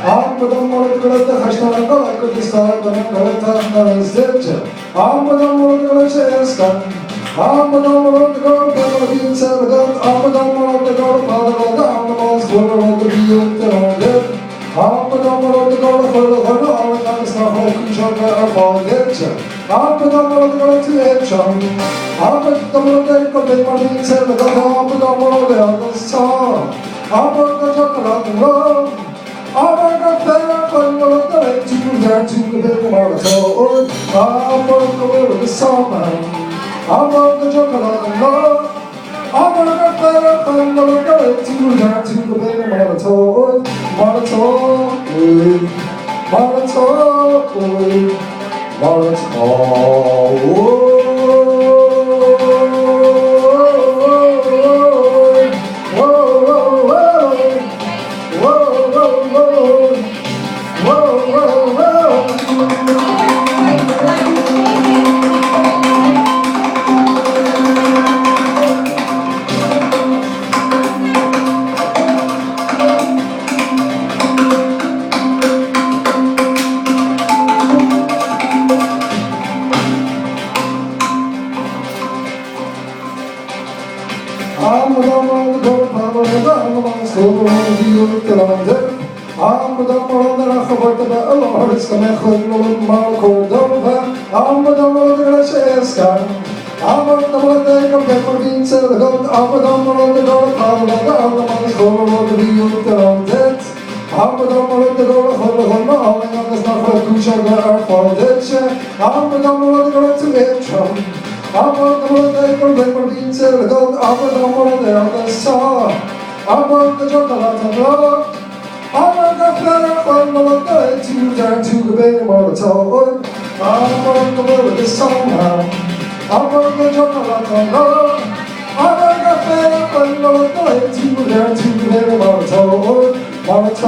아무도 모르는 걸 하시는 걸 알고 있어. 그런 걸 세트. 아무도 모르는 걸 세스까. 아무도 모르는 걸 배우긴 세르건. 아무도 모르는 걸 받아가. 아무도 모르는 걸 비웃더라도. 아무도 모르는 걸 흘러가는 아무도 스타하고 근처가 아파겠지. 아무도 모르는 걸 뒤에쳐. 아무도 모르는 걸 배우긴 세르건. 아무도 모르는 걸 써. 아무도 적어라는 거. 아무도 배우건 모르는 지구야 지구대로 말아서. 아무도 모르는 서만. 아무도 적어라는 거. 아무도 배우건 모르는 지구야 지구대로 말아서. 말아서. 아무도 모르는 바보도 아무도 소문이 비웃더라도 아무도 모르는 허벌다가 얼어버렸으면 흘러온 말고도 아무도 모르는 세스가 아무도 모르는 걸 배불린 세르건 아무도 모르는 걸 바보도 아무도 소문이 비웃더라도 아무도 모르는 걸 흘러온 말고도 스나프 구셔가 아파댔지 아무도 모르는 걸 뒤에쳐 아무도 모르는 걸 배불린 세르건 아무도 모르는 걸 써 아무도 적어라도 아무도 배불린 모르는 지구장 지구배 멀어서 아무도 모르는 성함 아무도 적어라도 아무도 배불린 모르는 지구장 지구배 멀어서 멀어서